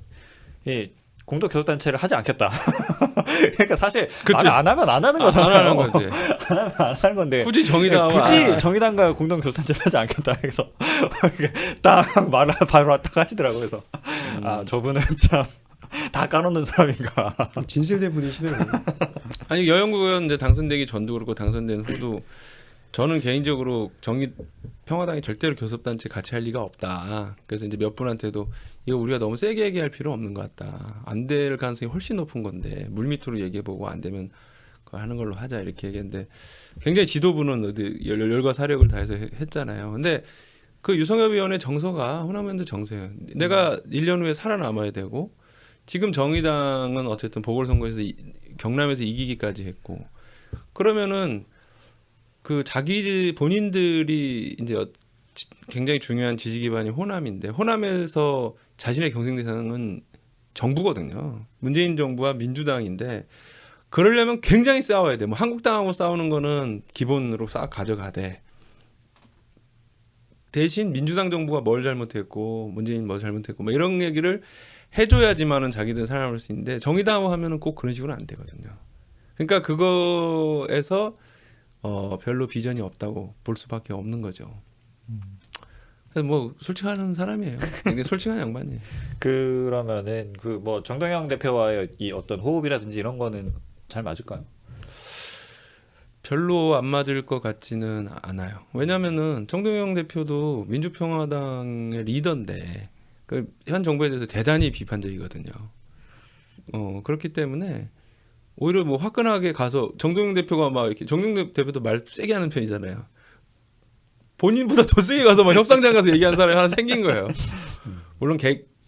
이 공동교섭단체를 하지 않겠다. 그러니까 사실 안 하면 안 하는 거잖아요. 안 하는 거지. 안 하는 건데 굳이 정의당과 공동교섭단체를 하지 않겠다. 그래서 딱 말을 바로 딱 하시더라고요. 그래서 저분은 참 다 까놓는 사람인가. 진실된 분이시네요. 아니 여영구 의원 이제 당선되기 전도 그렇고 당선된 후도 저는 개인적으로 평화당이 절대로 교섭단체 같이 할 리가 없다. 그래서 이제 몇 분한테도 이거 우리가 너무 세게 얘기할 필요 없는 것 같다. 안 될 가능성이 훨씬 높은 건데 물밑으로 얘기해보고 안 되면 그거 하는 걸로 하자 이렇게 얘기했는데 굉장히 지도부는 열과 사력을 다해서 했잖아요. 근데 그 유성엽 의원의 정서가 호남 의원들 정서예요. 내가 1년 후에 살아남아야 되고 지금 정의당은 어쨌든 보궐선거에서 경남에서 이기기까지 했고 그러면은 그 본인들이 이제 굉장히 중요한 지지 기반이 호남인데 호남에서 자신의 경쟁 대상은 정부거든요. 문재인 정부와 민주당인데 그러려면 굉장히 싸워야 돼. 뭐 한국당하고 싸우는 거는 기본으로 싹 가져가되 대신 민주당 정부가 뭘 잘못했고 문재인 뭐 잘못했고 뭐 이런 얘기를 해줘야지만은 자기들 살아남을 수 있는데 정의당하고 하면은 꼭 그런 식으로 안 되거든요. 그러니까 그거에서 별로 비전이 없다고 볼 수밖에 없는 거죠. 그래서 뭐 솔직한 사람이에요. 굉장히 솔직한 양반이에요. 그러면은 그 뭐 정동영 대표와의 이 어떤 호흡이라든지 이런 거는 잘 맞을까요? 별로 안 맞을 것 같지는 않아요. 왜냐면은 정동영 대표도 민주평화당의 리더인데 그 현 정부에 대해서 대단히 비판적이거든요. 그렇기 때문에 오히려 뭐 화끈하게 가서 정동영 대표가 막 이렇게 정동영 대표도 말 세게 하는 편이잖아요. 본인보다 더 세게 가서 막 협상장 가서 얘기하는 사람이 하나 생긴 거예요. 물론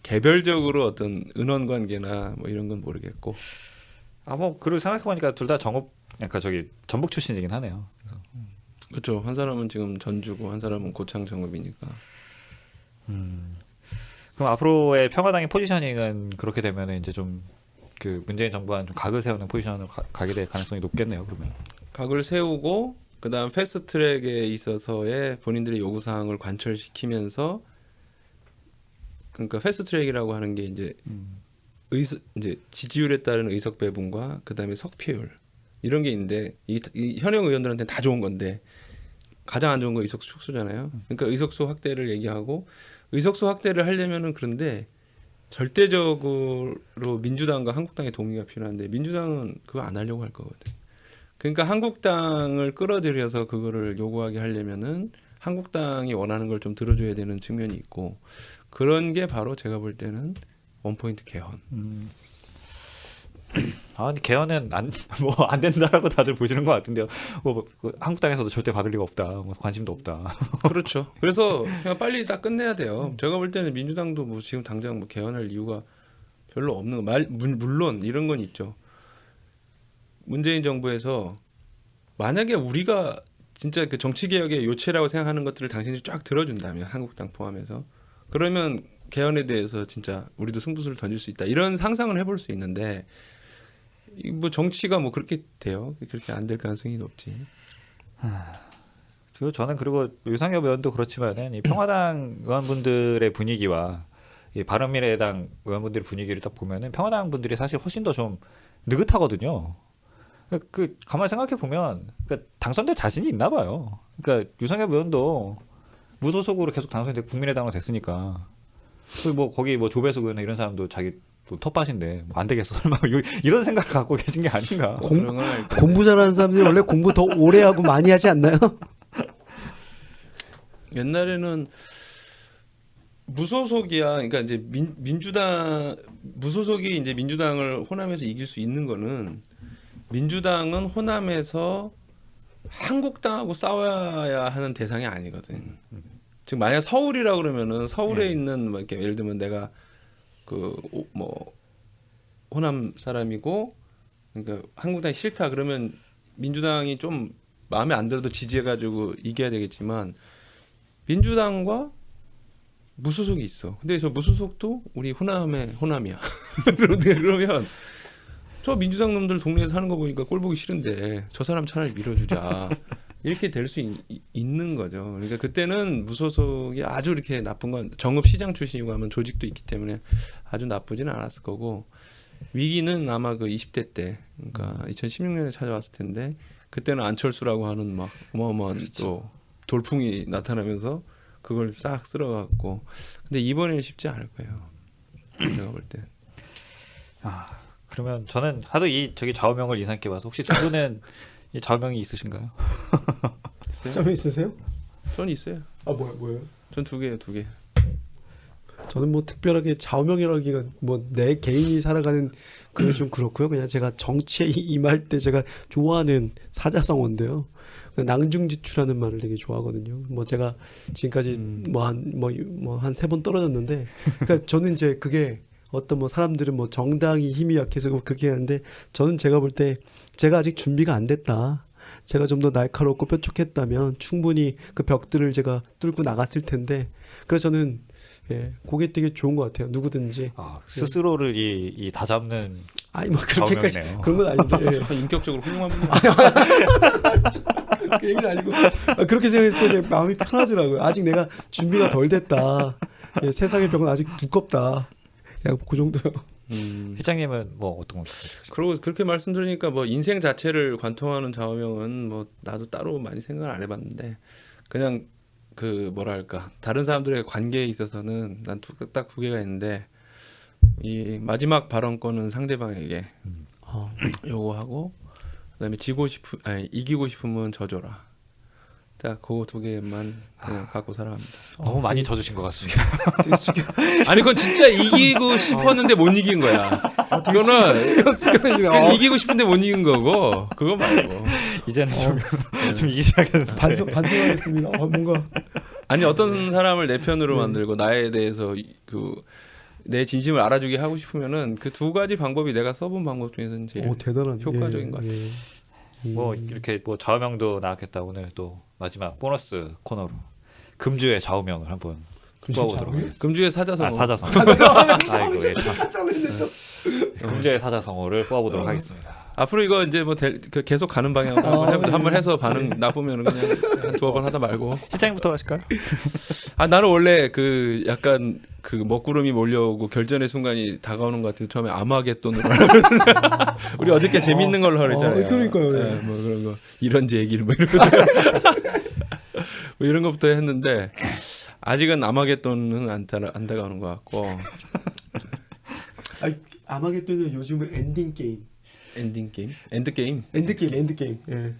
개별적으로 어떤 은원 관계나 뭐 이런 건 모르겠고. 뭐 그리고 생각해 보니까 둘 다 전북 출신이긴 하네요. 그래서. 그렇죠. 한 사람은 지금 전주고 한 사람은 고창 정읍이니까. 그럼 앞으로의 평화당의 포지셔닝은 그렇게 되면 이제 좀 그 문재인 정부와는 좀 각을 세우는 포지션으로 가게 될 가능성이 높겠네요. 그러면 각을 세우고 그다음 패스트트랙에 있어서의 본인들의 요구 사항을 관철시키면서 그러니까 패스트트랙이라고 하는 게 이제 이제 지지율에 따른 의석 배분과 그다음에 석패율 이런 게 있는데 이 현역 의원들한테는 다 좋은 건데 가장 안 좋은 거 의석수 축소잖아요. 그러니까 의석수 확대를 얘기하고 의석수 확대를 하려면은 그런데 절대적으로 민주당과 한국당의 동의가 필요한데 민주당은 그거 안 하려고 할 거거든. 그러니까 한국당을 끌어들여서 그거를 요구하게 하려면은 한국당이 원하는 걸 좀 들어줘야 되는 측면이 있고 그런 게 바로 제가 볼 때는 원포인트 개헌. 아니 개헌은 뭐 안 된다라고 다들 보시는 것 같은데요. 한국당에서도 절대 받을 리가 없다. 뭐 관심도 없다. 그렇죠. 그래서 그냥 빨리 다 끝내야 돼요. 제가 볼 때는 민주당도 뭐 지금 당장 뭐 개헌할 이유가 별로 없는 거. 물론 이런 건 있죠. 문재인 정부에서 만약에 우리가 진짜 그 정치 개혁의 요체라고 생각하는 것들을 당신이 쫙 들어준다면 한국당 포함해서 그러면 개헌에 대해서 진짜 우리도 승부수를 던질 수 있다. 이런 상상을 해볼 수 있는데 뭐 정치가 뭐 그렇게 돼요. 그렇게 안 될 가능성이 높지. 그리고 유상엽 의원도 그렇지만은 이 평화당 의원분들의 분위기와 이 바른미래당 의원분들의 분위기를 딱 보면은 평화당 분들이 사실 훨씬 더 좀 느긋하거든요. 그 가만히 생각해 보면 당선될 자신이 있나 봐요. 그러니까 유상엽 의원도 무소속으로 계속 당선이 되고 국민의당으로 됐으니까. 뭐 거기 뭐 조배수 의원 이런 사람도 자기 뭐 텃밭인데 뭐 안 되겠어 설마 이런 생각을 갖고 계신 게 아닌가. 공부 잘하는 사람들이 원래 공부 더 오래 하고 많이 하지 않나요? 옛날에는 무소속이야. 그러니까 이제 민주당 무소속이 이제 민주당을 호남에서 이길 수 있는 거는 민주당은 호남에서 한국당하고 싸워야 하는 대상이 아니거든. 지금 만약 서울이라 그러면은 서울에 있는 뭐 이렇게 예를 들면 내가 그 뭐 호남 사람이고 그러니까 한국당이 싫다 그러면 민주당이 좀 마음에 안 들어도 지지해가지고 이겨야 되겠지만 민주당과 무소속이 있어. 근데 저 무소속도 우리 호남의 호남이야. 그러면 저 민주당 놈들 동네에서 하는 거 보니까 꼴 보기 싫은데 저 사람 차라리 밀어주자. 이렇게 될 수 있는 거죠. 그러니까 그때는 무소속이 아주 이렇게 나쁜 건 정읍시장 출신이고 하면 조직도 있기 때문에 아주 나쁘지는 않았을 거고 위기는 아마 그 20대 때 그러니까 2016년에 찾아왔을 텐데 그때는 안철수라고 하는 막 어마어마한 또 돌풍이 나타나면서 그걸 싹 쓸어갖고 근데 이번에는 쉽지 않을 거예요. 제가 볼 때. 그러면 저는 하도 저기 좌우명을 인상 깊게 봐서 혹시 두 분은 이 좌우명이 있으신가요? 점 있으세요? 전 있어요. 아 뭐예요? 전 두 개예요, 두 개. 저는 뭐 특별하게 좌우명이라기가 뭐 내 개인이 살아가는 그게 좀 그렇고요. 그냥 제가 정치에 임할 때 제가 좋아하는 사자성어인데요. 낭중지추라는 말을 되게 좋아하거든요. 뭐 제가 지금까지 뭐 한 세 번 떨어졌는데, 그러니까 저는 이제 그게 어떤 뭐 사람들은 뭐 정당이 힘이 약해서 그렇게 하는데 저는 제가 볼 때 제가 아직 준비가 안 됐다. 제가 좀 더 날카롭고 뾰족했다면 충분히 그 벽들을 제가 뚫고 나갔을 텐데 그래서 저는 그게 되게 좋은 것 같아요. 누구든지 스스로를 이 다잡는 아니 뭐 그렇게까지 좌우명이네요. 그런 건 아닌데 인격적으로 훌륭한 분. 그 얘기는 아니고 그렇게 생각했을 때 마음이 편하더라고요. 아직 내가 준비가 덜 됐다. 세상의 벽은 아직 두껍다. 그냥 그 정도요. 회장님은 뭐 어떤 거 있으세요? 그리고 그렇게 말씀드리니까 뭐 인생 자체를 관통하는 좌우명은 뭐 나도 따로 많이 생각을 안 해봤는데 그냥 그 뭐랄까 다른 사람들의 관계에 있어서는 난 딱 두 개가 있는데 이 마지막 발언권은 상대방에게 요구하고 그다음에 이기고 싶으면 져줘라. 딱 그 두 개만 그냥 갖고 살아갑니다. 너무 많이 져주신 것 같습니다. 아니 그건 진짜 이기고 싶었는데 못 이긴 거야. 그거는 이기고 싶은데 못 이긴 거고 그거 말고. 이제는 좀 이기 시작했는데. 반성하겠습니다. 뭔가 아니 어떤 사람을 내 편으로 만들고 나에 대해서 내 진심을 알아주게 하고 싶으면은 그 두 가지 방법이 내가 써본 방법 중에서는 제일 대단한 효과적인 것 같아요. 뭐 이렇게 뭐 좌우명도 나왔겠다. 오늘 또 마지막 보너스 코너로 금주의 좌우명을 한번 뽑아보도록 하겠습니다. 금주의 사자성어. 사자성어. 아이고 금주의 사자성어를 뽑아보도록 하겠습니다. 앞으로 이거 이제 뭐 계속 가는 방향으로 한번 해서 반응 나쁘면 그냥 한 두어 번 하다 말고. 실장님부터 하실까요? 나는 원래 그 약간 그 먹구름이 몰려오고 결전의 순간이 다가오는 것 같아서 처음에 아마겟돈으로 우리 어저께 재밌는 걸로 그랬잖아요. 그러니까요. 네, 뭐 그런 거 이런지 얘기를 뭐 이런 것부터 했는데 아직은 아마겟돈은 안 다가오는 것 같고. 아마겟돈은 요즘은 엔딩 게임. 엔딩 게임? 엔드 게임? 엔드 게임. 예.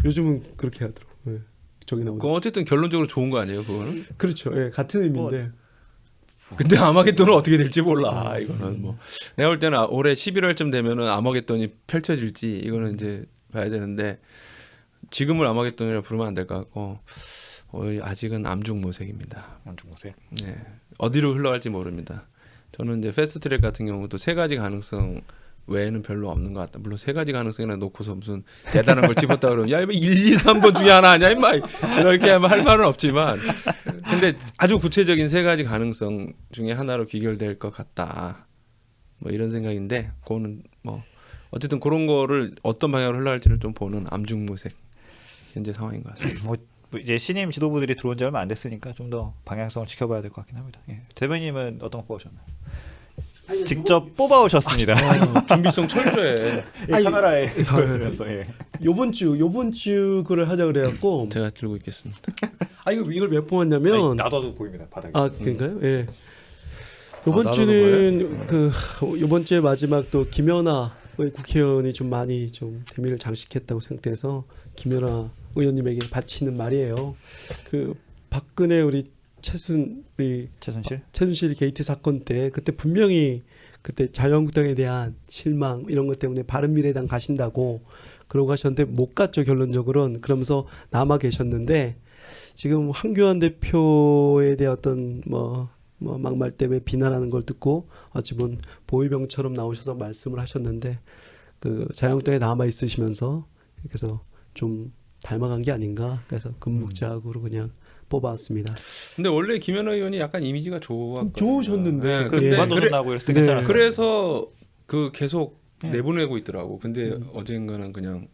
요즘은 그렇게 하더라고. 예. 저기 나오는. 그럼 어쨌든 결론적으로 좋은 거 아니에요, 그거는? 그렇죠. 예, 같은 의미인데. 근데 아마겟돈은 어떻게 될지 몰라. 이거는 뭐 내가 볼 때는 올해 11월쯤 되면은 아마겟돈이 펼쳐질지 이거는 이제 봐야 되는데 지금을 아마겟돈이라 부르면 안 될 것 같고 아직은 암중무색입니다. 남중모세. 네. 어디로 흘러갈지 모릅니다. 저는 이제 패스트트랙 같은 경우도 세 가지 가능성 외에는 별로 없는 것 같다. 물론 세 가지 가능성이나 놓고서 무슨 대단한 걸 집었다 그러면 야, 이거 1, 2, 3번 중에 하나 아니야, 임마. 이렇게 하면 할 말은 없지만 근데 아주 구체적인 세 가지 가능성 중에 하나로 귀결될 것 같다. 뭐 이런 생각인데 그거는 뭐 어쨌든 그런 거를 어떤 방향으로 흘러갈지를 좀 보는 암중무색 현재 상황인 것 같습니다. 뭐 이제 신임 지도부들이 들어온 지 얼마 안 됐으니까 좀 더 방향성을 지켜봐야 될 것 같긴 합니다. 예. 대변인님은 어떤 거 뽑으셨나요? 직접 뽑아오셨습니다. 준비성 철저해. 이 아니, 카메라에 보여주면서 예. 요번 주 그걸 하자 그래갖고 제가 들고 있겠습니다. 이걸 왜 뽑았냐면 나도 보입니다 바닥에. 그런가요? 예. 요번 나도 주는 요번 주에 마지막 또 김연아 국회의원이 좀 많이 좀 대미를 장식했다고 생각돼서 김연아 의원님에게 바치는 말이에요. 그 박근혜 우리 최순실 게이트 사건 때 그때 분명히 그때 자유한국당에 대한 실망 이런 것 때문에 바른미래당 가신다고 그러고 하셨는데 못 갔죠 결론적으로는. 그러면서 남아 계셨는데 지금 황교안 대표에 대한 어떤 뭐 막말 때문에 비난하는 걸 듣고 어찌 보면 보위병처럼 나오셔서 말씀을 하셨는데 그 자유한국당에 남아 있으시면서 그래서 좀 닮아간 게 아닌가. 그래서 금묵자학으로 그냥 뽑아왔습니다. 근데 원래 김연아 의원이 약간 이미지가 좋으셨는데. 네, 그 근데 그만두신다고 그랬을 때 네. 괜찮았어요. 그래서 그 계속 네. 내보내고 있더라고. 근데 어젠가는 그냥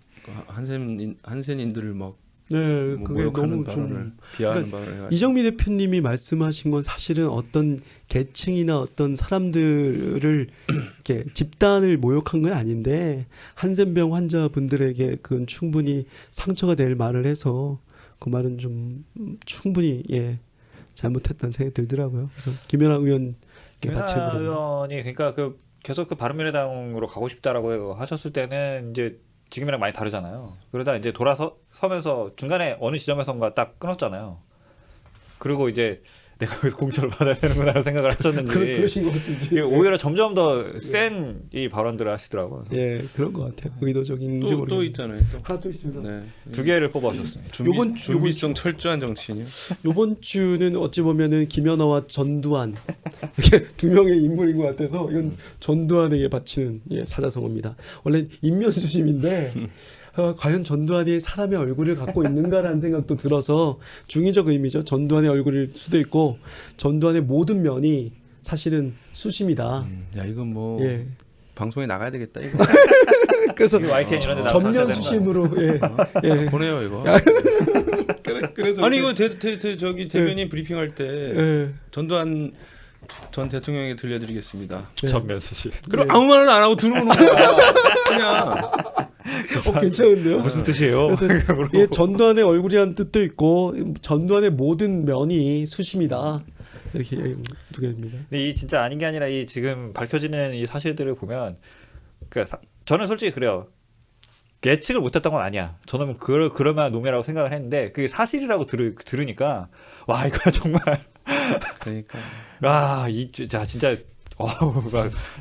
한센인들을 막 네, 뭐 그게 모욕하는 너무 발언을 좀 비하하는 발언을 해가지고. 이정미 대표님이 말씀하신 건 사실은 어떤 계층이나 어떤 사람들을 이렇게 집단을 모욕한 건 아닌데 한센병 환자분들에게 그건 충분히 상처가 될 말을 해서 그 말은 좀 충분히 잘못했다는 생각이 들더라고요. 그래서 김연아 의원 김연아 의원이 그러니까 그 계속 그 바른미래당으로 가고 싶다라고 하셨을 때는 이제 지금이랑 많이 다르잖아요. 그러다 이제 서면서 중간에 어느 지점에선가 딱 끊었잖아요. 그리고 이제 내가 여기서 공천을 받아야 되는구나 생각을 하셨는지 그러신 것 같은지. 이게 오히려 점점 더 센 이 발언들을 하시더라고요. 예, 그런 것 같아요. 의도적인지 또 모르겠는데. 있잖아요. 또. 하나 또 있습니다. 네. 두 개를 뽑아주셨습니다. 준비성 철저한 정치인이요. 요번 주는 어찌 보면은 김연아와 전두환 이렇게 두 명의 인물인 것 같아서 이건 전두환에게 바치는 사자성어입니다. 원래 인면수심인데 과연 전두환이 사람의 얼굴을 갖고 있는가라는 생각도 들어서 중의적 의미죠. 전두환의 얼굴일 수도 있고 전두환의 모든 면이 사실은 수심이다. 야 이건 뭐 예. 방송에 나가야 되겠다 이거. 그래서 YTN 이런 데 나와서 전면 하셔야 되는 수심으로 예. 보내요 이거. 그래서 아니 이거 저기 대변인 브리핑할 때 예. 전두환 전 대통령에게 들려드리겠습니다. 전면 수시. 그럼 아무 말을 안 하고 들어오는 거야. 그냥. 괜찮은데요? 무슨 뜻이에요? 그래서 전두환의 얼굴이라는 뜻도 있고 전두환의 모든 면이 수심이다. 이렇게 두 개입니다. 근데 이 진짜 아닌 게 아니라 이 지금 밝혀지는 이 사실들을 보면 저는 솔직히 그래요. 예측을 못했던 건 아니야. 저는 그럴만한 놈이라고 생각을 했는데 그게 사실이라고 들으니까 와 이거 정말 그러니까. 진짜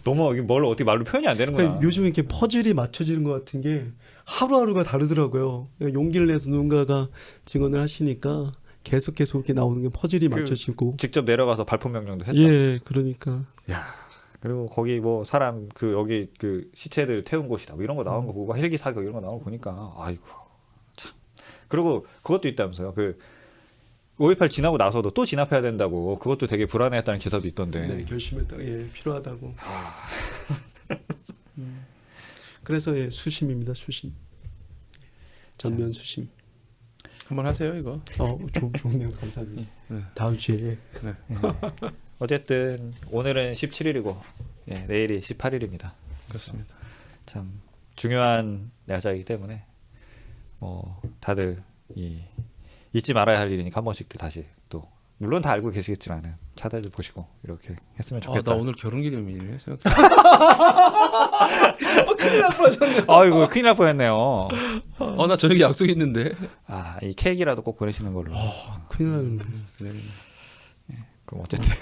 너무 뭘 어떻게 말로 표현이 안 되는구나. 그러니까 요즘 이렇게 퍼즐이 맞춰지는 것 같은 게 하루하루가 다르더라고요. 용기를 내서 누군가가 증언을 하시니까 계속 이렇게 나오는 게 퍼즐이 맞춰지고. 직접 내려가서 발포 명령도 했다. 예, 그러니까. 야, 그리고 거기 뭐 사람 여기 시체들 태운 곳이다. 뭐 이런 거 나온 거 보고 헬기 사격 이런 거 나온 거 보니까 아이고 참. 그리고 그것도 있다면서요. 5.18 지나고 나서도 또 진압해야 된다고 그것도 되게 불안해했다는 기사도 있던데. 네, 결심했다. 필요하다고. 그래서 수심입니다. 수심. 전면 수심. 한번 하세요 이거. 좋네요. 감사합니다. 네. 다음 주에. 네. 어쨌든 오늘은 17일이고 내일이 18일입니다. 그렇습니다. 참 중요한 날짜이기 때문에 다들 잊지 말아야 할 일이니까 한 번씩 다시 또 물론 다 알고 계시겠지만은 차다들 보시고 이렇게 했으면 좋겠다. 나 오늘 결혼기념일이네. 큰일 날 뻔하셨네. 아이고 큰일 날 뻔했네요. 나 저녁에 약속 있는데. 이 케이크라도 꼭 보내시는 걸로. 큰일 나는데. 네. 그럼 어쨌든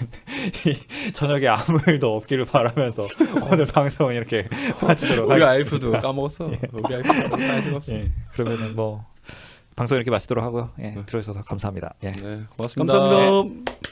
이 저녁에 아무 일도 없기를 바라면서 오늘 방송은 이렇게 마치도록 우리 하겠습니다. 와이프도 까먹었어. 우리 와이프도 까먹을 없어. 예, 그러면은 뭐 방송 이렇게 마치도록 하고요. 예, 들어주셔서 감사합니다. 예. 네, 고맙습니다. 감사합니다.